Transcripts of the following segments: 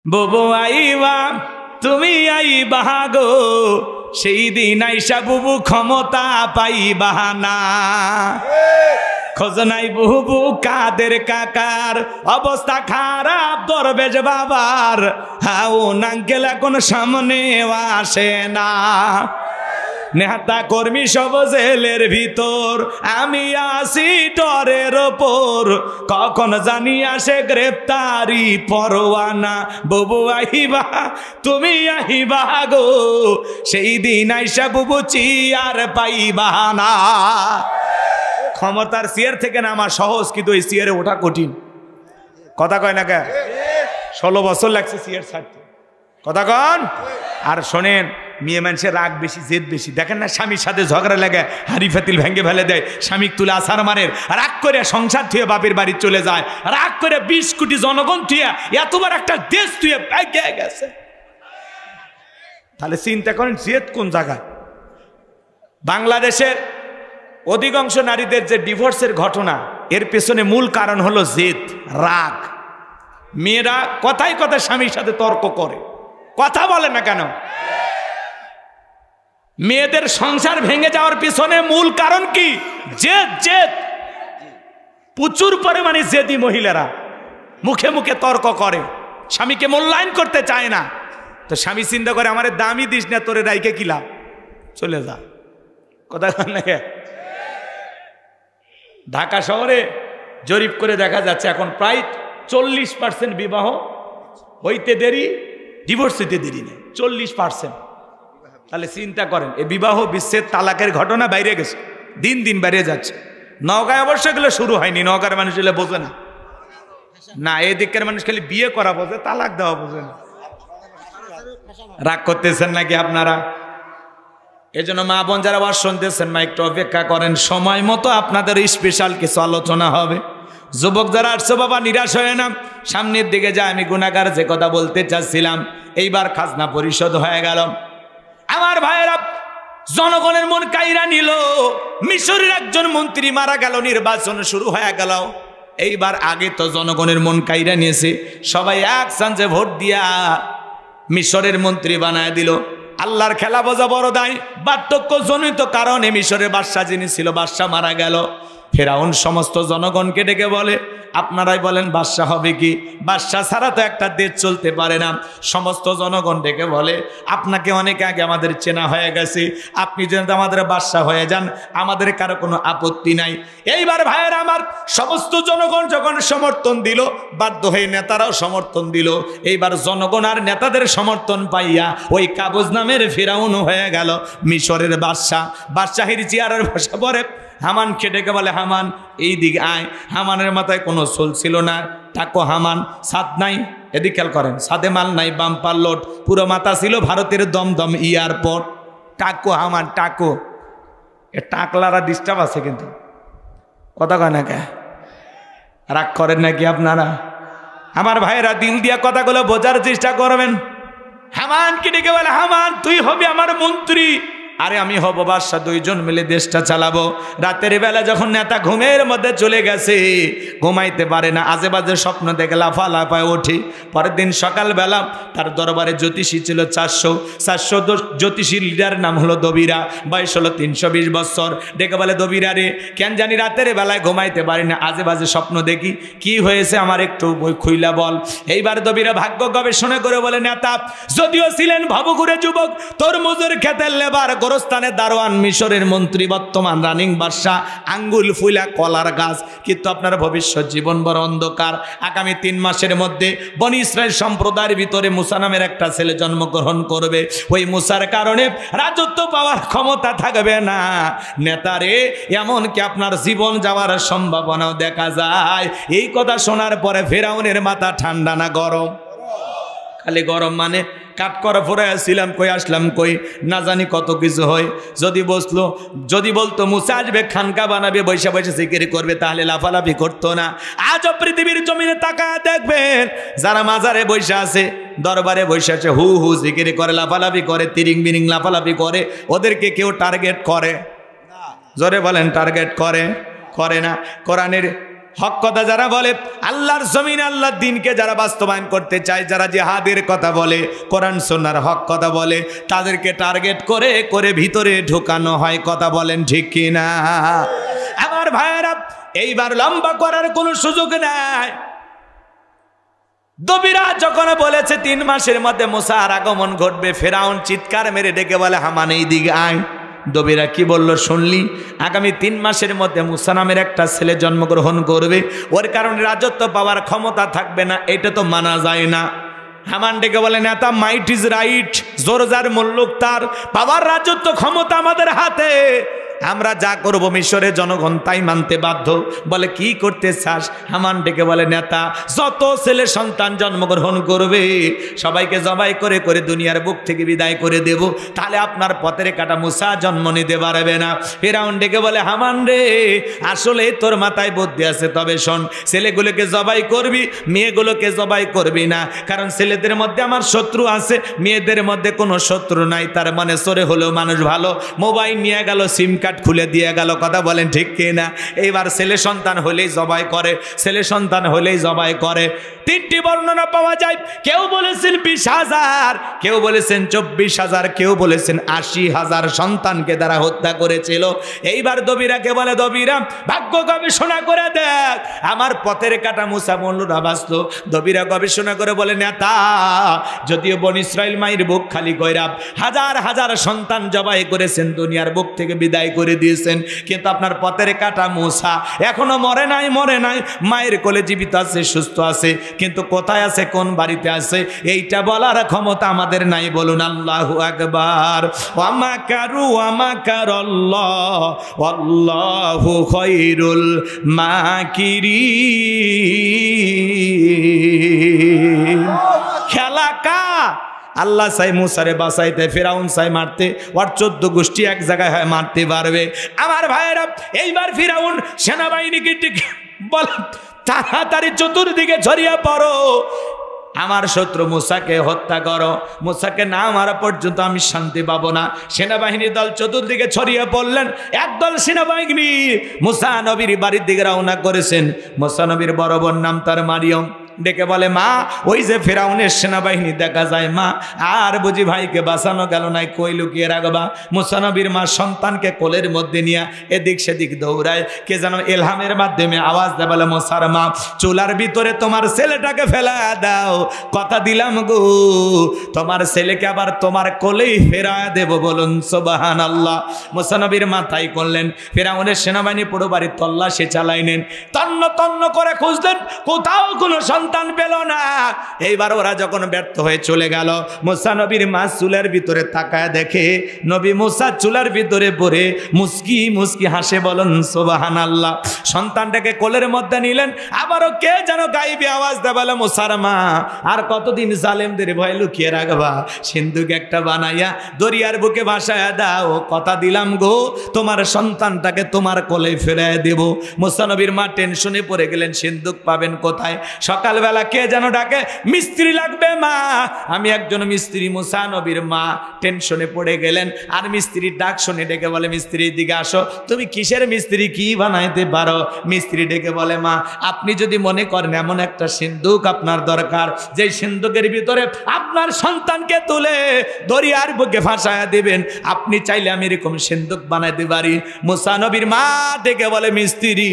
বুবু আইবা তুমি আইবা গো, সেই দিন আইসা বুবু ক্ষমতা পাইবা না। খোঁজ নাই বুবু কাদের কাকার, অবস্থা খারাপ দরবেশ বাবার, হাউ নাঙ্কেল এখন সামনে আসে না। নেতা কর্মী সব জেলের ভিতর, আমি আসি ডরের ওপর, কখন জানি আসে গ্রেপ্তারি পরোয়ানা। বুবু আহিবা তুমি আহিবা গো, সেই দিন আইসা বুবু চিয়ার পাইবা না। ক্ষমতার চেয়ার থেকে নামা সহজ, কিন্তু এই চেয়ারে ওঠা কঠিন। কথা কয় না কে? 16 বছর লাগছে চেয়ার ছাড়তে। কথা কন। আর শোনেন, মেয়ে মানুষের রাগ বেশি, জেদ বেশি। দেখেন না, স্বামীর সাথে ঝগড়া লাগে, হাড়ি ফাতিল ভেঙে ফেলে দেয়, স্বামীকে তুলে আছাড় মারে, রাগ করে সংসার থুয়ে বাপের বাড়ি চলে যায়, রাগ করে 20 কোটি জনগণ থুয়ে এতবার একটা দেশ থুয়ে গেছে। তাহলে চিন্তা করেন জেদ কোন জায়গায়। বাংলাদেশের অধিকাংশ নারীদের যে ডিভোর্সের ঘটনা, এর পেছনে মূল কারণ হলো জেদ, রাগ। মেয়েরা কথায় কথায় স্বামীর সাথে তর্ক করে, কথা বলে না কেন? মেয়েদের সংসার ভেঙে যাওয়ার পিছনে মূল কারণ কি? জেদ। জেদ। প্রচুর পরিমাণে জেদি মহিলারা মুখে মুখে তর্ক করে, স্বামীকে মূল্যায়ন করতে চায় না। তো স্বামী চিন্তা করে, আমারে দামি দিস না, তোরে রাইকে কিলা, চলে যা। কথা না? ঢাকা শহরে জরিপ করে দেখা যাচ্ছে এখন প্রায় 40% বিবাহ হইতে দেরি, ডিভোর্স হইতে দেরি নেই, 40%। তাহলে চিন্তা করেন, এই বিবাহ বিচ্ছেদ তালাকের ঘটনা বাইরে গেছে, দিন দিন বেড়ে যাচ্ছে। নওগাঁয় অবশ্য এগুলো শুরু হয়নি, নওগাঁর মানুষ এগুলো বোঝে না। না, এই দিকের মানুষ খালি বিয়ে করা বোঝে, তালাক দেওয়া বোঝে না। রাগ করতেছেন নাকি আপনারা? এজন্য মা বোন যারা আবার শুনতেছেন, মা একটু অপেক্ষা করেন, সময় মতো আপনাদের স্পেশাল কিছু আলোচনা হবে। যুবক যারা আসছো বাবা, নিরাশ হয়ে না, সামনের দিকে যায়। আমি গুনাহগার যে কথা বলতে চাচ্ছিলাম, এইবার খাজনা পরিশোধ হয়ে গেল। আমার ভাইয়েরা, জনগণের মন কাইরা নিল। মিশরের একজন মন্ত্রী মারা গেল, নির্বাচন শুরু হয়ে গেল। এইবার আগে তো জনগণের মন কাইরা নিয়েছে, সবাই এক চান্সে ভোট দিয়া মিশরের মন্ত্রী বানায় দিল। আল্লাহর খেলা বোঝা বড় দায়। বার্ধক্য জনিত কারণে মিশরের বাদশা যিনি ছিল, বাদশা মারা গেল। ফেরাউন সমস্ত জনগণকে ডেকে বলে, আপনারাই বলেন বাদশা হবে কি? বাদশা ছাড়া তো একটা দেশ চলতে পারে না। সমস্ত জনগণ ডেকে বলে, আপনাকে অনেক আগে আমাদের চেনা হয়ে গেছে, আপনি যেন আমাদের বাদশা হয়ে যান, আমাদের কারো কোনো আপত্তি নাই। এইবার ভাইয়ের আমার, সমস্ত জনগণ যখন সমর্থন দিল, বাধ্য হয়ে নেতারাও সমর্থন দিল। এইবার জনগণ আর নেতাদের সমর্থন পাইয়া ওই কাবুজ নামের ফেরাউন হয়ে গেল মিশরের বাদশা। বাদশাহীর চেয়ারের বসে পড়ে হামানকে ডেকে বলে, হামান এই দিকে আয়। হামানের মাথায় কোনো চুল ছিল না, টাকো হামান, ছাদ নাই, এদিকে খেয়াল করেন, ছাদে মাল নাই, বাম্পার লোড, পুরো মাথা ছিল ভারতের দমদম এয়ারপোর্ট। টাকো হামান, টাকো। এ টাকলারা ডিস্টার্ব আছে কিন্তু, কথা কয় না কে? রাগ করেন নাকি আপনারা? আমার ভাইয়েরা, দিল দিয়া কথাগুলো বোঝার চেষ্টা করবেন। হামানকে ডেকে বলে, হামান তুই হবি আমার মন্ত্রী। আরে আমি হব বাদশা, দুইজন মিলে দেশটা চালাবো। রাতের বেলা যখন নেতা ঘুমের মধ্যে চলে গেছে, ঘুমাইতে পারে না, আজে বাজে স্বপ্ন দেখে লাফালাফায় ওঠে। পরের দিন সকালবেলা তার দরবারে জ্যোতিষী ছিল 400 জ্যোতিষীর লিডার নাম হলো দবিরা, বয়স হলো 320 বছর। ডেকে বলে, দবিরা রে, কেন জানি রাতের বেলায় ঘুমাইতে পারি না, আজে বাজে স্বপ্ন দেখি, কি হয়েছে আমার একটু বই খুইলা বল। এইবার দবিরা ভাগ্য গবেষণা করে বলে, নেতা যদিও ছিলেন ভবঘুরে যুবক, তরমুজের খেতের লেবার, গোরস্থানের দারোয়ান, মিশরের মন্ত্রী, বর্তমান রানিং বাদশা, আঙ্গুল ফুলা কলার গাছ, কিন্তু আপনার ভবিষ্যৎ জীবন বড় অন্ধকার। আগামী 3 মাসের মধ্যে বনি ইসরাইল সম্প্রদায়ের ভিতরে মুসা নামের একটা ছেলে জন্মগ্রহণ করবে। ওই মুসার কারণে রাজত্ব পাওয়ার ক্ষমতা থাকবে না। নেতারে, এমনকি আপনার জীবন যাওয়ার সম্ভাবনাও দেখা যায়। এই কথা শোনার পরে ফেরাউনের মাথা ঠান্ডা না গরম? খালি গরম। মানে কাট করা পরে আসছিলাম, কই আসলাম কই, না জানি কত কিছু হয়। যদি বলতো মুসা আসবে, খানকা বানাবে, বৈশা বৈশা জিকির করবে, তাহলে লাফালাফি করতো না। আজও পৃথিবীর জমিনে তাকায় দেখবেন, যারা মাজারে বৈশা আছে, দরবারে বৈশা আছে, হু হু জিকির করে, লাফালাফি করে, তিরিং বিরিং লাফালাফি করে, ওদেরকে কেউ টার্গেট করে? জোরে বলেন, টার্গেট করে? করে না। কোরআনের হক কথা যারা বলে, আল্লাহর জমিনে আল্লাহর দ্বীনকে যারা বাস্তবায়ন করতে চায়, যারা জিহাদের কথা বলে, কোরআন সুন্নাহর হক কথা বলে, তাদেরকে টার্গেট করে করে ভিতরে ঢোকানো হয়। কথা বলেন ঠিক কি না? আমার ভাইয়েরা, এইবার লম্বা করার কোনো সুযোগ নাই। দবিরা যখন বলেছে 3 মাসের মধ্যে মুসার আগমন ঘটবে, ফেরাউন চিৎকার মেরে ডেকে বলে, হামান এই দিকে আয়। দবিরা কি বলল শুনলি? আগামী 3 মাসের মধ্যে মুসা নামের একটা ছেলে জন্মগ্রহণ করবে, ওর কারণে রাজত্ব পাওয়ার ক্ষমতা থাকবে না, এটা তো মানা যায় না। হামান ডেকে বলে, নেতা মাইট ইজ রাইট, জোর যার মুল্লুক তার, পাওয়ার রাজত্ব ক্ষমতা আমাদের হাতে, আমরা যা করব মিশরের জনগণ তাই মানতে বাধ্য। বলে কি করতে চাস? হামান ডেকে বলে, নেতা যত ছেলে সন্তান জন্মগ্রহণ করবে সবাইকে জবাই করে করে দুনিয়ার বুক থেকে বিদায় করে দেব, তাহলে আপনার পথের কাটা মুসা জন্ম নিতে পারবে না। ফিরআউন ডেকে বলে, হামান রে, আসলে তোর মাথায় বুদ্ধি আছে, তবে শোন, ছেলেগুলোকে জবাই করবি, মেয়েগুলোকে জবাই করবি না, কারণ ছেলেদের মধ্যে আমার শত্রু আছে, মেয়েদের মধ্যে কোনো শত্রু নাই। তার মানে সরে হলেও মানুষ ভালো, মোবাইল নিয়ে গেল, সিম কার্ড খুলে দিয়ে গেল। কথা বলেন ঠিক কিনা? এইবার ছেলে সন্তান হলেই জবাই করে, ছেলে সন্তান হলেই জবাই করে। 3টি বর্ণনা পাওয়া যায়, কেউ বলেছেন 20,000, কেউ বলেছেন 24,000, কেউ বলেছেন 80,000 সন্তানকে তারা হত্যা করেছিল। এইবার দবিরাকে বলে, দবিরা ভাগ্য গবেষণা করে দেখ, আমার পথের কাটা মুসা মল্লুরা বাঁচলো। দবিরা গবেষণা করে বলে, নেতা যদিও বনি ইসরাইল মায়ের বুক খালি কইরা হাজার হাজার সন্তান জবাই করেছেন, দুনিয়ার বুক থেকে বিদায় করে দিয়েছেন, কিন্তু আপনার পথের কাটা মুসা এখনো মরে নাই, মরে নাই, মায়ের কোলে জীবিত আছে, সুস্থ আছে, কিন্তু কোথায় আছে, কোন বাড়িতে আছে, এইটা বলার ক্ষমতা আমাদের নাই। বলুন আল্লাহু আকবার। ওয়া মাকারু ওয়া মাকারাল্লাহ ওয়াল্লাহু খায়রুল মাকিরিন। খেলা কা আল্লাহ চাই মুসারে বাঁচাইতে, ফেরাউন চাই মারতে, ওর 14 গোষ্ঠী এক জায়গায় হয় মারতে পারবে। আমার ভাইয়েরা, এইবার ফেরাউন সেনাবাহিনীকে বল, তাড়াতাড়ি চতুর্দিকে ছড়িয়ে পড়ো, আমার শত্রু মুসাকে হত্যা করো, মুসাকে না মারা পর্যন্ত আমি শান্তি পাবো না। সেনাবাহিনীর দল চতুর্দিকে ছড়িয়ে পড়লেন। একদল সেনাবাহিনী মুসা নবীর বাড়ির দিকে রওনা করেছেন। মুসা নবীর বড় বোন নাম তার মারিয়ম, ডেকে বলে, মা ওই যে ফেরাউনের সেনাবাহিনী দেখা যায়, মা আর বুঝি ভাইকে বাঁচানো গেল নাই, কই লুকিয়ে রাখবা? মুসা নবীর মা সন্তানকে কোলের মধ্যে নিয়ে এদিক সেদিক দৌড়ায়, কে যেন এলহামের মাধ্যমে আওয়াজ দেয়, বলে, মুসার মা চুলার ভিতরে তোমার ছেলেটাকে ফেলা দাও, কথা দিলাম গো তোমার ছেলেকে আবার তোমার কোলেই ফেরা দেব। বলুন সুবহানাল্লাহ। মুসা নবীর মা তাই করলেন। ফেরাউনের সেনাবাহিনী পুরো বাড়ি তল্লাশি চালাইলেন, তন্ন তন্ন করে খুঁজলেন, কোথাও কোনো সন্তান পেল না। এইবার ওরা যখন ব্যর্থ হয়ে চলে গেল, মুসা নবীর মা চুলার ভিতরে তাকায় দেখে নবী মুসা চুলার ভিতরে পড়ে মুস্কি মুস্কি হাসে। বলুন সুবহানাল্লাহ। সন্তানটাকে কোলের মধ্যে নিলেন, আবারও কে যেন গাইবে আওয়াজ দেয়, বলে, মুসার মা আর কতদিন জালেমদের ভয় লুকিয়ে রাখবা? সিন্ধুক একটা বানাইয়া দরিয়ার বুকে ভাসায়া দাও, কথা দিলাম গো তোমার সন্তানটাকে তোমার কোলে ফেরায় দেব। মুসা নবীর মা টেনশনে পড়ে গেলেন, সিন্ধুক পাবেন কোথায়? সকালবেলা কে যেন ডাকে, মিস্ত্রি লাগবে মা, আমি একজন মিস্ত্রি। মুসা নবীর মা টেনশনে পড়ে গেলেন, আর মিস্ত্রির ডাক শুনে ডেকে বলে, মিস্ত্রির দিকে আসো, তুমি কিসের মিস্ত্রি, কি বানাইতে পারো? মিস্ত্রি ডেকে বলে, মা আপনি যদি মনে করেন এমন একটা সিন্ধুক আপনার দরকার, যে সিন্ধুকের ভিতরে আপনার সন্তানকে তুলে দরিয়ার বুকে ভাসায়া দিবেন, আপনি চাইলে আমি এরকম সিন্ধুক বানাইতে পারি। মুসা নবীর মা ডেকে বলে, মিস্ত্রি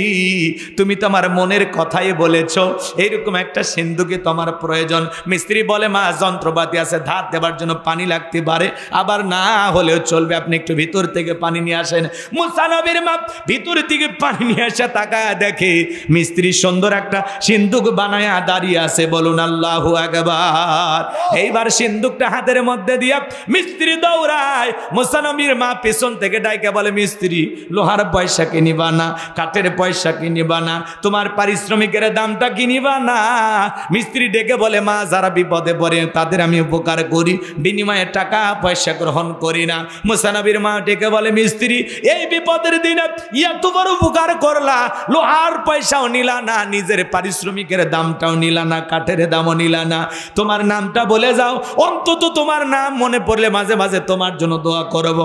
তুমি তোমার মনের কথাই বলেছো, এইরকম একটা সিন্ধুকে তোমার প্রয়োজন। মিস্ত্রি বলে, মা যন্ত্রপাতি আছে, ধার দেবার জন্য পানি লাগতে পারে, আবার না হলেও চলবে, আপনি একটু ভিতর থেকে পানি নিয়ে আসেন। মুসা নবীর মা ভিতর থেকে পানি নিয়ে আসে, তাকায় দেখে মিস্ত্রি সুন্দর একটা সিন্ধুক বানায়া দাঁড়িয়ে আছে। বলুন আল্লাহু আকবার। এইবার সিন্ধুকটা হাতের মধ্যে দিয়া মিস্ত্রি দৌড়ায়। মুসা নবীর মা পেছন থেকে ডাইকে বলে, মিস্ত্রি লোহার পয়সা কিনিবা না, কাঠের পয়সা কিনিবা না, তোমার পারিশ্রমিকের দামটা কিনিবা না, মিস্ত্রি ডেকে বলে মা যারা বিপদে পড়ে তাদের আমি উপকার করি, বিনিময়ে টাকা পয়সা গ্রহণ করি না। মুসা নবীর মা ডেকে বলে মিস্ত্রি এই বিপদের দিনে এত বড় উপকার করলা, লোহার পয়সাও নিলা না, নিজের পারিশ্রমিকের দামটাও নিলা না, কাঠের দামও নিলা না, তোমার নামটা বলে যাও, অন্তত তোমার নাম মনে পড়লে মাঝে মাঝে তোমার জন্য দোয়া করব।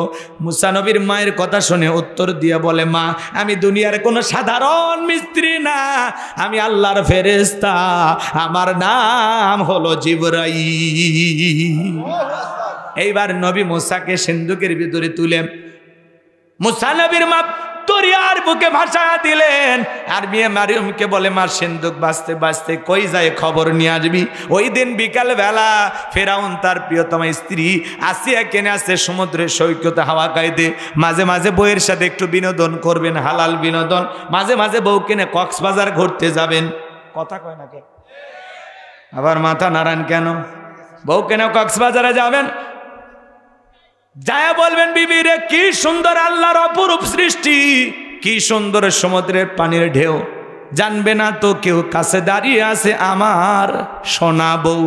মুসা নবীর মায়ের কথা শুনে উত্তর দিয়ে বলে মা আমি দুনিয়ার কোনো সাধারণ মিস্ত্রি না, আমি আল্লাহর ফেরেশতা, আমার নাম হলো জিবরাইল। এইবার নবী মুসাকে সিন্ধুকের ভিতরে তুলে মুসা নবীর মা দরিয়ার বুকে ভাসা দিলেন। আর মেয়ে মারিয়মকে বলে মা সিন্ধুক বাঁচতে বাঁচতে কই যায় খবর নিয়ে আসবি। ওই দিন বিকাল বেলা ফেরাউন তার প্রিয়তমা স্ত্রী আসিয়া কেনে আসছে সমুদ্রের সৈকতে হাওয়া খাইতে, মাঝে মাঝে বউয়ের সাথে একটু বিনোদন করবেন, হালাল বিনোদন, মাঝে মাঝে বউ কিনে কক্সবাজার ঘুরতে যাবেন। কথা কয় না কে? আবার মাথা নাড়ান কেন? বউ কেন কক্সবাজারে যাবেন, যায় বলবেন বিবি রে কি সুন্দর আল্লাহর অপরূপ সৃষ্টি, কি সুন্দর সমুদ্রের পানির ঢেউ, জানবে না তো কেউ কাছে দাঁড়িয়ে আছে আমার সোনা বউ।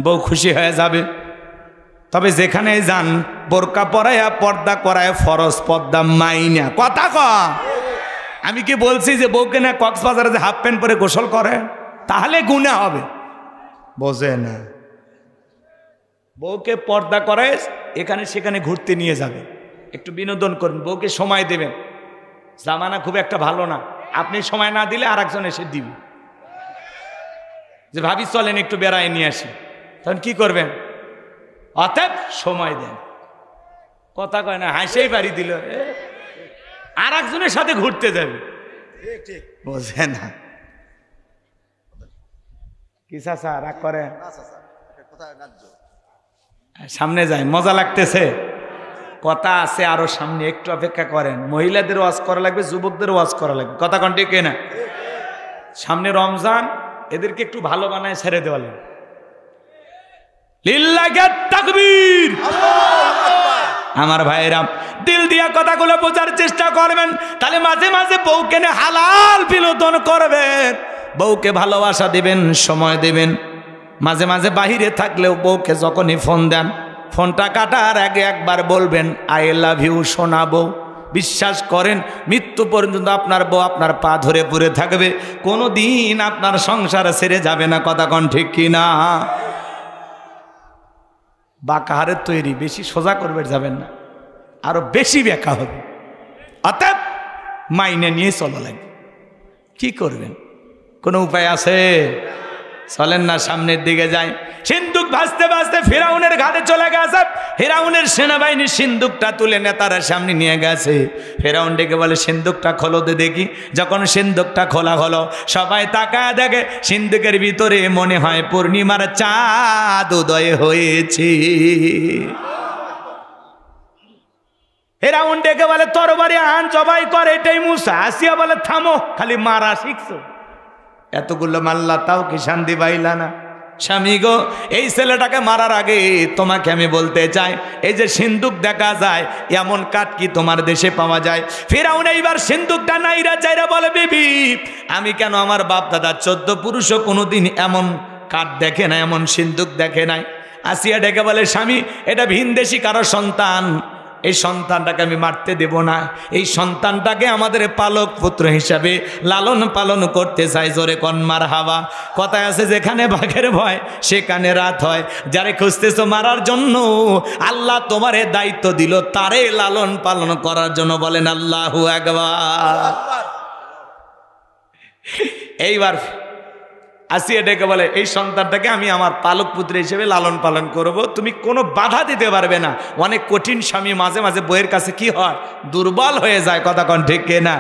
বউ খুশি হয়ে যাবে। তবে যেখানে যান বোরকা পরায়া পর্দা করায় ফরজ পর্দা মাইনা। কথা কয় আমি কি বলছি যে বউকে না কক্সবাজারে যে হাফ প্যান্ট পরে গোসল করে তাহলে গুনাহ হবে? বোঝে না। বউকে পর্দা করায় এখানে সেখানে ঘুরতে নিয়ে যাবে, একটু বিনোদন করবেন, বউকে সময় দেবেন। জামানা খুব একটা ভালো না, আপনি সময় না দিলে আর একজন এসে দিবে যে ভাবি চলেন একটু বেড়ায় নিয়ে আসি, তখন কি করবেন? অতএব সময় দেন। কথা কয় না, হাসেই বাড়ি দিল, আর একজনের সাথে ঘুরতে যাবে। বোঝে না। কি চাচা রাগ করে? সামনে যায়, মজা লাগতেছে, কথা আছে আরো সামনে, একটু অপেক্ষা করেন। মহিলাদের ওয়াজ করা লাগবে, যুবকদের ওয়াজ করা লাগবে। কথা কোন ঠিক না? সামনে রমজান, এদেরকে একটু ভালো বানায় ছেড়ে দেওয়া লাগবে। লিল্লাহি তাকবীর। আমার ভাইরা দিল দিয়া কথাগুলো বোঝার চেষ্টা করবেন, তাহলে মাঝে মাঝে বউকে হালাল বিনোদন করবেন, বউকে ভালোবাসা দিবেন, সময় দিবেন। মাঝে মাঝে বাহিরে থাকলেও বউকে যখনই ফোন দেন, ফোনটা কাটার আগে একবার বলবেন আই লাভ ইউ সোনা বউ। বিশ্বাস করেন মৃত্যু পর্যন্ত আপনার বউ আপনার পা ধরে পড়ে থাকবে, কোনো দিন আপনার সংসার ছেড়ে যাবে না। কথা কন ঠিক কিনা? বাঁকা হারের তৈরি, বেশি সোজা করবে যাবেন না, আরো বেশি ব্যাখ্যা হবে। অতএব মাইনে নিয়ে চলা লাগবে। কি করবেন? কোনো উপায় আছে? চলেন না সামনের দিকে যাই। সিন্ধুক ভাসতে ভাসতে ফিরাউনের ঘাটে চলে গেছে। ফিরাউনের সেনাবাহিনী সিন্ধুকটা তুলে নেতারা সামনে নিয়ে গেছে। ফিরাউন ডেকে বলে সিন্ধুকটা খোলো দে দেখি। যখন সিন্ধুকটা খোলা হলো, সবাই তাকায় দেখে সিন্ধুকের ভিতরে মনে হয় পূর্ণিমার চাঁদ উদয় হয়েছে। ফিরাউন ডেকে বলে তরবারি আন, জবাই করে। এটাই মুসা। আসিয়া বলে থামো, খালি মারা শিখছো, এতগুলো মাল্লা তাও কি শান্তি পাইলা না? স্বামী গো, এই ছেলেটাকে মারার আগে তোমাকে আমি বলতে চাই, এই যে সিন্ধুক দেখা যায়, এমন কাঠ কি তোমার দেশে পাওয়া যায়? ফিরাউন এইবার সিন্ধুকটা নাইরা চাইরা বলে বিবি আমি কেন, আমার বাপ দাদা 14 পুরুষও কোনোদিন এমন কাঠ দেখে না, এমন সিন্ধুক দেখে নাই। আসিয়া ডেকে বলে স্বামী এটা ভিনদেশি কারো সন্তান, এই সন্তানটাকে আমি মারতে দেব না, এই সন্তানটাকে আমাদের পালক পুত্র হিসাবে লালন পালন করতে চাই। জোরে কোন মারহাবা। কথায় আছে যেখানে বাঘের ভয় সেখানে রাত হয়। যারে খুঁজতেছো মারার জন্য আল্লাহ তোমারে দায়িত্ব দিল তারে লালন পালন করার জন্য। বলেন আল্লাহু আকবার। এইবার আসিয়া ডেকে বলে এই সন্তানটাকে আমি আমার পালক পুত্র হিসেবে লালন পালন করব, তুমি কোনো বাধা দিতে পারবে না। অনেক কঠিন স্বামী মাঝে মাঝে বইয়ের কাছে কি হয়, দুর্বল হয়ে যায়। কথা কোন ঠিক না?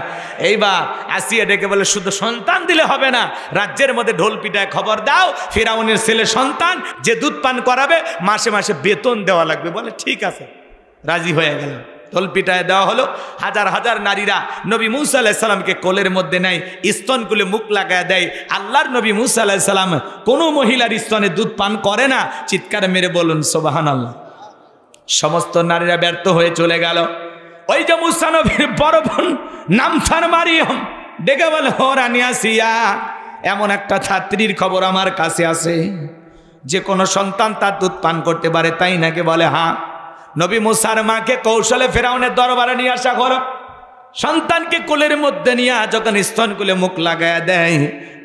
এইবার আসিয়া ডেকে বলে শুধু সন্তান দিলে হবে না, রাজ্যের মধ্যে ঢোল পিটায় খবর দাও ফিরাউনের ছেলে সন্তান যে দুধ পান করাবে মাসে মাসে বেতন দেওয়া লাগবে। বলে ঠিক আছে, রাজি হয়ে গেল। ঢোল পিটায় দেওয়া হলো। হাজার হাজার নারীরা নবী মুসা আলাইহিস সালামকে কোলের মধ্যে নেয়, স্তন কুলে মুখ লাগায় দেয়। আল্লাহর নবী মুসা আলাইহিস সালাম কোনো মহিলার স্তনে দুধ পান করে না। চিৎকার মেরে বলুন সুবহানাল্লাহ। সমস্ত নারীরা ব্যর্থ হয়ে চলে গেল। ওই যে মুসা নবীর বড় বোন নামথার মারিয়ম ডেকে বলে ও রানী আসিয়া, এমন একটা ছাত্রীর খবর আমার কাছে আছে, যে কোনো সন্তান তার দুধ পান করতে পারে, তাই নাকি? বলে হ্যাঁ। নবী মুসার মাকে কৌশলে ফেরাউনের দরবারে নিয়ে আসা হলো। সন্তানকে কোলের মধ্যে নিয়ে যখন স্তন কোলে মুখ লাগায় দেয়,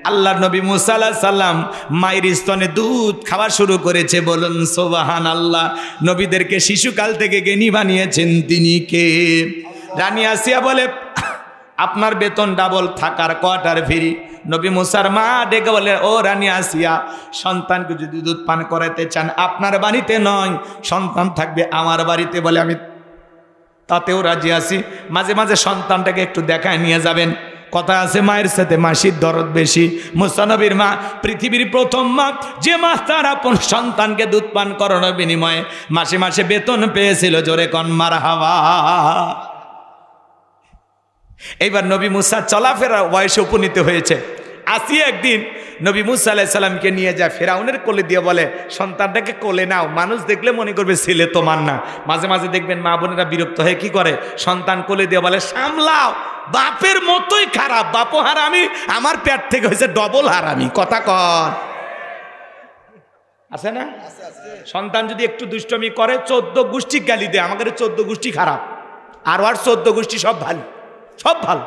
আল্লাহর নবী মুসা আলাইহিস সালাম মায়ের স্তনে দুধ খাওয়া শুরু করেছে। বলুন সুবহানাল্লাহ। নবীদেরকে শিশুকাল থেকে জ্ঞানী বানিয়েছেন তিনি কে? রানী আসিয়া বলে, আপনার বেতন ডাবল, থাকার কোয়ার্টার ফ্রি। নবী মুসার মা ডেকে বলে, ও রানী আসিয়া, সন্তানকে যদি দুধ পান করাতে চান আপনার বাড়িতে নয়, সন্তান থাকবে আমার বাড়িতে। বলে আমি তাতেও রাজি আছি, মাঝে মাঝে সন্তানটাকে একটু দেখায় নিয়ে যাবেন। কথা আছে, মায়ের সাথে মাসির দরদ বেশি। মুসা নবীর মা পৃথিবীর প্রথম মা, যে মা তার আপন সন্তানকে দুধ পান করানোর বিনিময়ে মাসে মাসে বেতন পেয়েছিল। জোরে কন মারহাবা। এইবার নবী মুসা চলাফেরা বয়সে উপনীত হয়েছে। আসিয়া একদিন নবী মুসা আলাইহিস সালামকে নিয়ে যায় ফেরাউনের কোলে দিয়ে বলে, সন্তানটাকে কোলে নাও, মানুষ দেখলে মনে করবে ছেলে তোমার না। মাঝে মাঝে দেখবেন মা বোনেরা বিরক্ত হয়ে কি করে, সন্তান কোলে দিয়ে বলে সামলাও, বাপের মতোই খারাপ, বাপও হারামি, আমার পেট থেকে হয়েছে ডবল হারামি। কথা কন আছে না? সন্তান যদি একটু দুষ্টমি করে 14 গোষ্ঠী গালি দেয়, আমাদের 14 গোষ্ঠী খারাপ, আর 14 গোষ্ঠী সব ভালো, সব ভালো।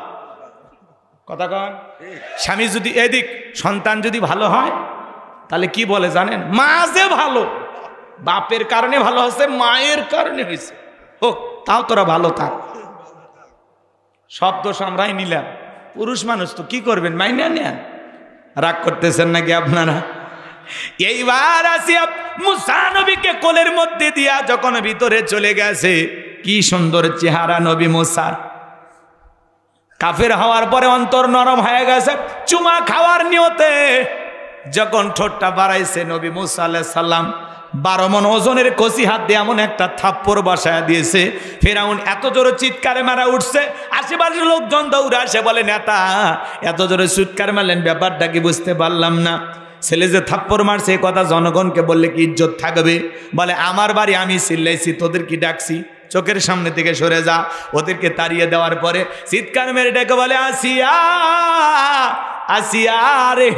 কথা কন। স্বামী যদি এদিক, সন্তান যদি ভালো হয় তাহলে কি বলে জানেন? মা যে ভালো, বাপের কারণে ভালো হয়েছে, মায়ের কারণে হয়েছে, হোক তাও তোরা ভালো থাক। সব দোষ আমরাই নিলাম, পুরুষ মানুষ তো কি করবেন, মাইনা নেন। রাগ করতেছেন নাকি আপনারা? এইবার আসিয়া মুসা নবীকে কোলের মধ্যে দিয়া যখন ভিতরে চলে গেছে, কি সুন্দর চেহারা নবী মুসার। কাফের হওয়ার পরে অন্তর নরম হয়ে গেছে, চুমা খাওয়ার নিয়তে যখন ঠোঁটটা বাড়াইছে, নবী মুসা আলাইহিস সালাম 12 মণ ওজনের কচি হাত দিয়ে এমন একটা থাপ্পড় বসায় দিয়েছে। ফেরাউন এত জোরে চিৎকারে মারা উঠছে, আশেপাশের লোকজন দৌড়ে আসে, বলে নেতা এত জোরে চিৎকার মারলেন, ব্যাপারটা কি বুঝতে পারলাম না। ছেলে যে থাপ্পড় মারছে এ কথা জনগণকে বললে কি ইজ্জত থাকবে? বলে আমার বাড়ি, আমি চিল্লাইছি, তোদের কি ডাকছি? চোখের সামনে থেকে সরে যা। ওদেরকে তাড়িয়ে দেওয়ার পরে চিৎকার মেরে ডেকে বলে, আসিয়া আসিয়া রে,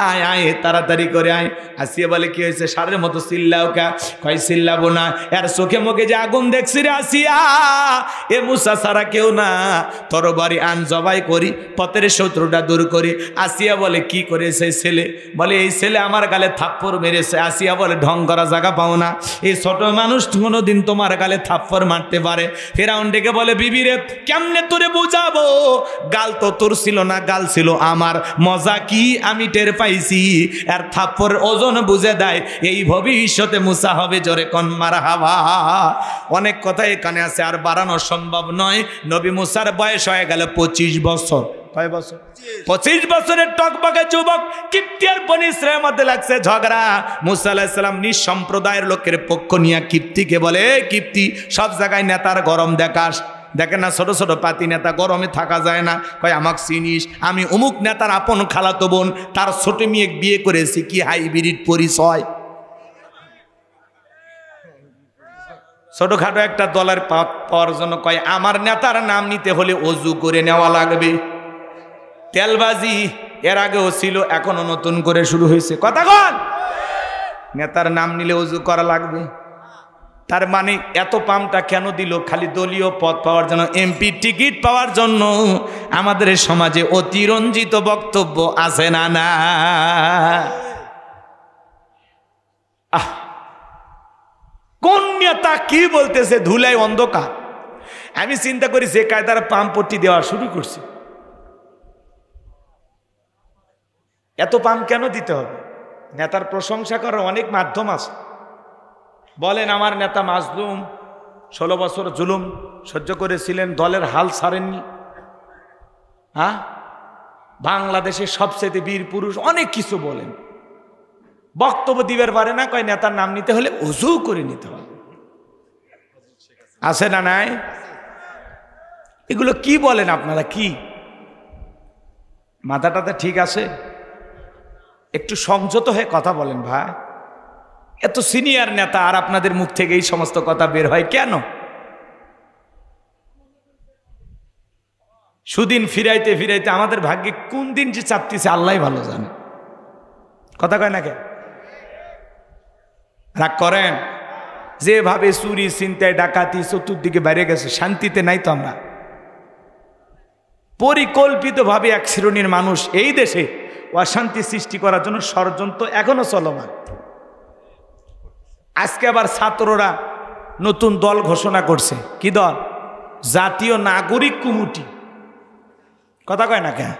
আয় আয়, তাড়াতাড়ি করে আয়। আসিয়া বলে কি হয়েছে? সারের মতো চিল্লাও কা? কয় চিল্লাবো না, এর চোখে মুখে যে আগুন দেখছি রে আসিয়া, এ মুসা ছাড়া কেউ না, তরবারি আন, জবাই করি, পথের শত্রুটা দূর করি। আসিয়া বলে কি করেছে ছেলে? বলে এই ছেলে আমার গালে থাপ্পড় মেরেছে। আসিয়া বলে ঢং করা জায়গা পাও না, এই ছোট মানুষ কোনোদিন তোমার গালে থাপ্পড় মারতে পারে? ফেরাউন ডেকে বলে, বিবি রে কেমনে তোরে বুঝাবো, গাল তো তোর ছিল না, গাল ছিল আমার। মজা কি আমি টের পাইছি, আর থাপ্পড় ওজন বুঝে দেয়, এই ভবিষ্যতে মুসা হবে। জোরে কোন মারহাবা। অনেক কথা এখানে আছে, আর বাড়ানো সম্ভব নয়। নবী মুসার বয়স হয়ে গেল 25 বছর। কয় বছর? 25 বছরের টকবকে যুবক। কিপ্তি আর বনী ইসরায়েলের মধ্যে লাগছে ঝগড়া। মুসা আলাইহিস সালাম নিজ সম্প্রদায়ের লোকের পক্ষ নিয়ে কিপ্তিকে বলে, কিপ্তি সব জায়গায় নেতার গরম দেখাস, দেখেন না ছোট ছোট পাতি নেতা, গরমে থাকা যায় না। কয় আমাকে চিনিস? আমি অমুক নেতার আপন খালাতো বোন, তার ছোট মেয়ে বিয়ে করেছি, কি হাইব্রিড পরিচয়। ছোটখাটো একটা দলের পাওয়ার জন্য কয় আমার নেতার নাম নিতে হলে অজু করে নেওয়া লাগবে। তেলবাজি এর আগেও ছিল, এখনো নতুন করে শুরু হয়েছে। কথা কন। নেতার নাম নিলে অজু করা লাগবে। তার মানে এত পামটা কেন দিল? খালি দলীয় পদ পাওয়ার জন্য, এমপি টিকিট পাওয়ার জন্য। আমাদের সমাজে অতিরঞ্জিত বক্তব্য আছে না? না, কোন নেতা কি বলতেছে ধুলায় অন্ধকার। আমি চিন্তা করি যে কায়দার পাম্পটি দেওয়া শুরু করছে, এত পাম্প কেন দিতে হবে? নেতার প্রশংসা করার অনেক মাধ্যম আছে। বলেন আমার নেতা মাজলুম, 16 বছর জুলুম সহ্য করেছিলেন, দলের হাল ছাড়েননি। হ্যাঁ, বাংলাদেশের সবচেয়ে বীর পুরুষ, অনেক কিছু বলেন, বক্তব্য দিবার পারে না। কয় নেতার নাম নিতে হলে ওযু করে নিতে হবে। আছে না নাই? এগুলো কি বলেন আপনারা? কি মাথাটাতে ঠিক আছে? একটু সংযত হয়ে কথা বলেন ভাই। এত সিনিয়র নেতা, আর আপনাদের মুখ থেকে এই সমস্ত কথা বের হয় কেন? সুদিন ফিরাইতে ফিরাইতে আমাদের ভাগ্যে কোন দিন যে চাপতেছে আল্লাহ ভালো জানে। কথা কয় না কে? রাগ করেন? যেভাবে চুরি ছিনতাই ডাকাতি চতুর্দিকে বাইরে গেছে, শান্তিতে নাই তো আমরা। পরিকল্পিতভাবে এক শ্রেণীর মানুষ এই দেশে অশান্তি সৃষ্টি করার জন্য ষড়যন্ত্র এখনো চলমান। আজকে আবার ছাত্ররা নতুন দল ঘোষণা করছে। কি দল? জাতীয় নাগরিক কমিটি। কথা কয় না কেন?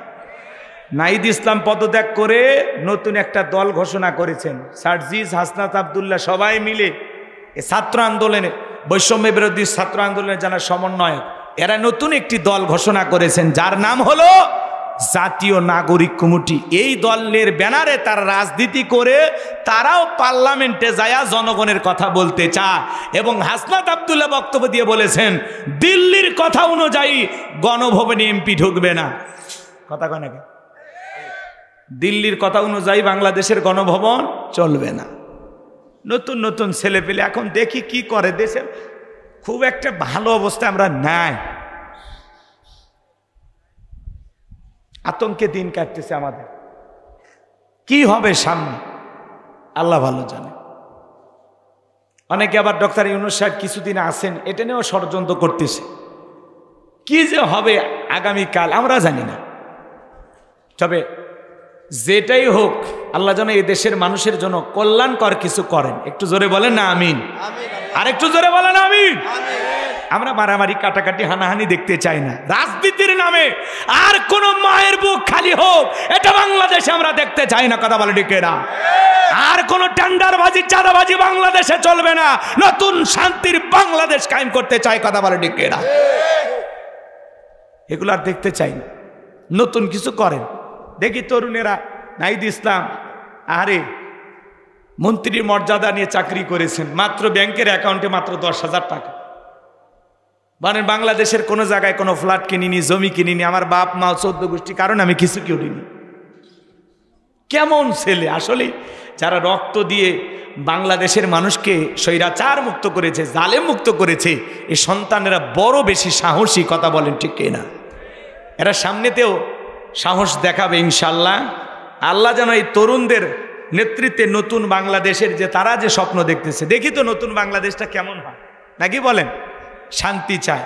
নাহিদ ইসলাম পদত্যাগ করে নতুন একটা দল ঘোষণা করেছেন। সার্জিস, হাসনাত আব্দুল্লাহ সবাই মিলে এই ছাত্র আন্দোলনে, বৈষম্য বিরোধী ছাত্র আন্দোলনের যারা সমন্বয়ক, এরা নতুন একটি দল ঘোষণা করেছেন যার নাম হলো জাতীয় নাগরিক কমিটি। এই দলের ব্যানারে তারা রাজনীতি করে তারাও পার্লামেন্টে যায় জনগণের কথা বলতে চায়। এবং হাসনাত আব্দুল্লাহ বক্তব্য দিয়ে বলেছেন দিল্লির কথা অনুযায়ী গণভবনে এমপি ঢুকবে না। কথা কয় নাকি? দিল্লির কথা অনুযায়ী বাংলাদেশের গণভবন চলবে না। নতুন নতুন ছেলে পেলে এখন দেখি কি করে। দেশের খুব একটা ভালো অবস্থা আমরা নাই, আতঙ্কে দিন কাটতেছে আমাদের। কি হবে সামনে আল্লাহ ভালো জানে। অনেকে আবার ডক্টর ইউনূস সাহেব কিছুদিন আসেন, এটা নিয়েও ষড়যন্ত্র করতেছে। কি যে হবে আগামীকাল আমরা জানি না। তবে যেটাই হোক আল্লাহ যেন এই দেশের মানুষের জন্য কল্যাণকর কিছু করেন। একটু জোরে বলেন না আমিন। আর একটু জোরে বলেন আমিন। আমরা মারামারি কাটাকাটি হানাহানি দেখতে চাই না রাজনীতির নামে। আর কোন মায়ের বুক খালি হোক এটা বাংলাদেশে আমরা দেখতে চাই না। কথা বলে ঠিক না? আর কোন টেন্ডারবাজি চাঁদাবাজি বাংলাদেশে চলবে না। নতুন শান্তির বাংলাদেশ কায়েম করতে চাই। কথা বলে ঠিক না? এগুলো আর দেখতে চাই না। নতুন কিছু করেন। দেখি তরুণেরা নাহিদ ইসলাম আরে মন্ত্রীর মর্যাদা নিয়ে চাকরি করেছেন, মাত্র ব্যাংকের অ্যাকাউন্টে মাত্র 10,000 টাকা। মানে বাংলাদেশের কোনো জায়গায় কোনো ফ্ল্যাট কিনিনি, জমি কিনিনি, আমার বাপ মা 14 গোষ্ঠী কারণ আমি কিছু কিনিনি। কেমন ছেলে আসলে! যারা রক্ত দিয়ে বাংলাদেশের মানুষকে স্বৈরাচার মুক্ত করেছে, জালেম মুক্ত করেছে, এই সন্তানেরা বড় বেশি সাহসী। কথা বলেন ঠিক কিনা? এরা সামনেতেও সাহস দেখাবে ইনশাল্লাহ। আল্লাহ যেন এই তরুণদের নেতৃত্বে নতুন বাংলাদেশের যে তারা যে স্বপ্ন দেখতেছে, দেখি তো নতুন বাংলাদেশটা কেমন হয় নাকি বলেন? শান্তি চায়,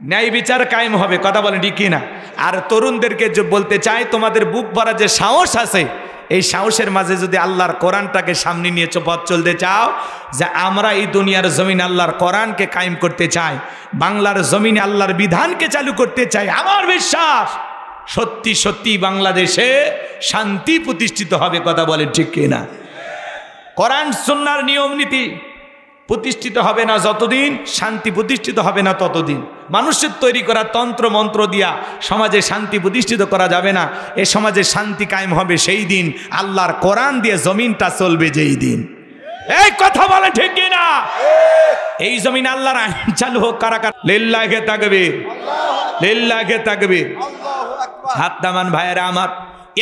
ন্যায় বিচার কায়েম হবে। কথা বলেন ঠিক কিনা? আর তরুণদেরকে যে বলতে চাই তোমাদের বুক ভরা যে সাহস আছে, এই সাহসের মাঝে যদি আল্লাহর কোরআনটাকে সামনে নিয়ে পথ চলতে চাও, যে আমরা এই দুনিয়ার জমিনে আল্লাহর কোরআনকে কায়েম করতে চাই, বাংলার জমিনে আল্লাহর বিধানকে চালু করতে চাই, আমার বিশ্বাস সত্যি সত্যি বাংলাদেশে শান্তি প্রতিষ্ঠিত হবে। কথা বলেন ঠিক কিনা? কোরআন সুন্নাহর নিয়ম নীতি প্রতিষ্ঠিত হবে না যতদিন, শান্তি প্রতিষ্ঠিত হবে না ততদিন। মানুষের তৈরি করা তন্ত্র মন্ত্র দিয়া সমাজে শান্তি প্রতিষ্ঠিত করা যাবে না। এ সমাজে শান্তি কায়েম হবে সেই দিন আল্লাহর কোরআন দিয়ে জমিনটা চলবে যেই দিন। এই কথা বলে ঠিক কিনা? এই জমিন আল্লাহর আইন চালু হোক। কারা কারা লিল্লাহি তাকবীর, লিল্লাহি তাকবীর। হাত নামান ভাইয়েরা আমার।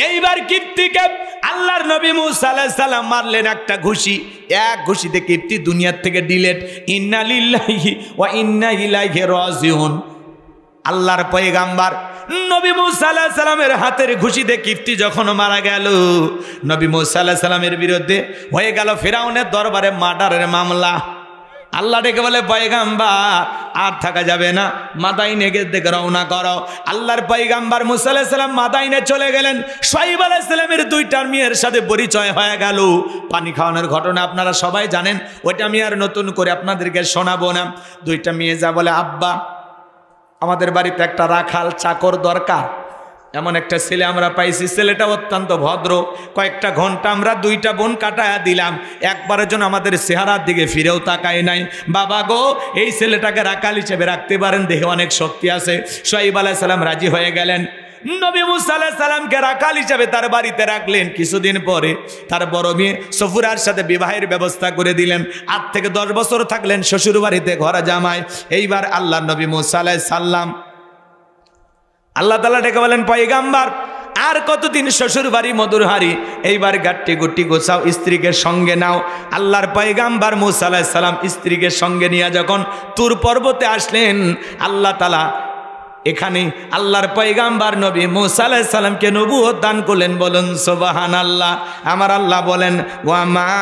এইবার কিপ্তিকে আল্লাহর নবী মুসা আলাইহিস সালাম মারলেন একটা ঘুষি। এক ঘুষিতে কিপ্তি দুনিয়ার থেকে ডিলেট। ইন্না লিল্লাহি ওয়া ইন্না ইলাইহি রাজিউন। আল্লাহর পয়গাম্বার নবী মুসা আলাইহিস সালামের হাতের ঘুষিতে কিপ্তি যখন মারা গেল, নবী মুসা আলাইহিস সালামের বিরুদ্ধে হয়ে গেল ফিরাউনের দরবারে মার্ডারের মামলা। আল্লাহ ডেকে বলে পয়গাম্বার আর থাকা যাবে না, মাদাইনে দিকে রওনা করো। আল্লাহর পয়গাম্বার মুসা আলাইহিস সালাম মাদাইনে চলে গেলেন। শুআয়ব আলাইহিস সালামের দুইটা মেয়ের সাথে পরিচয় হয়ে গেল। পানি খাওয়ানোর ঘটনা আপনারা সবাই জানেন, ওইটা আমি আর নতুন করে আপনাদেরকে শোনাবো না। দুইটা মেয়ে যা বলে, আব্বা আমাদের বাড়িতে একটা রাখাল চাকর দরকার। এমন একটা ছেলে আমরা পাইছি, ছেলেটা অত্যন্ত ভদ্র। কয়েকটা ঘন্টা আমরা দুইটা বোন কাটায়া দিলাম, একবারের জন্য আমাদের চেহারার দিকে ফিরেও তাকায় নাই। বাবা গো, এই ছেলেটাকে রাখাল হিসেবে রাখতে পারেন, দেখে অনেক শক্তি আছে। শুআয়ব আলাইহিস সালাম রাজি হয়ে গেলেন। নবী মুসা আলাইহিস সালামকে রাখাল হিসেবে তার বাড়িতে রাখলেন। কিছুদিন পরে তার বড় মেয়ে সফুরার সাথে বিবাহের ব্যবস্থা করে দিলেন। 8 থেকে 10 বছর থাকলেন শ্বশুর বাড়িতে ঘরে জামাই। এইবার আল্লাহ নবী মুসা আলাইহিস সালাম আল্লাহ তাআলা ডেকে বলেন, পয়গাম্বার আর কতদিন শ্বশুর বাড়ি মধুর হাড়ি, এইবার গাট্টি গুটি গোছাও, স্ত্রীকে সঙ্গে নাও। আল্লাহর পয়গাম্বার মুসা আলাইহিস সালাম স্ত্রীকে সঙ্গে নিয়ে যখন তুর পর্বতে আসলেন, আল্লাহ তাআলা এখানে আল্লাহর পয়গাম্বার নবী মুসা আলাইহিস সালামকে নবুয়ত দান করলেন। বলুন সুবহানাল্লাহ। আমার আল্লাহ বলেন ওয়া মা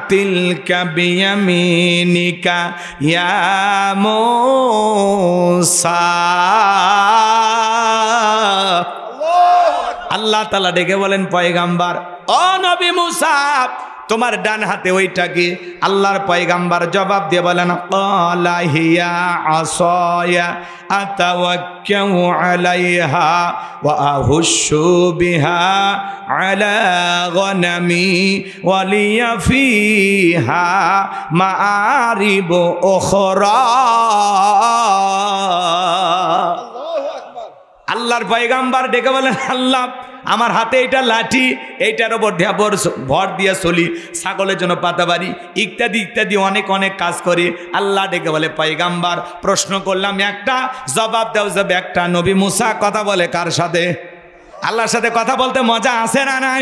তিলকা বিয়ামিনিকা ইয়া মুসা। আল্লাহ তাআলা ডেকে বলেন পয়গাম্বার ও নবী মুসা তোমার ডান হাতে ওইটা কি? আল্লাহর পয়গাম্বার জবাব দিয়ে বলেন ক্বালা হিয়া আসায়া আতাওয়াক্কাউ আলাইহা ওয়া আহুশু বিহা আলা গনামি ওয়া লিয়া ফিহা মাআরিব উখরা। আল্লাহর পয়গাম্বার ডেকে বলেন আল্লাহ আমার হাতে এটা লাঠি, এইটার ওপর ভর দিয়া চলি, ছাগলের জন্য পাতাবাড়ি ইত্যাদি ইত্যাদি অনেক অনেক কাজ করি। আল্লাহ ডেকে বলে পয়গাম্বার প্রশ্ন করলাম একটা, জবাব দাও যাবে একটা। নবী মুসা কথা বলে কার সাথে? আল্লাহর সাথে কথা বলতে মজা আছে না নাই?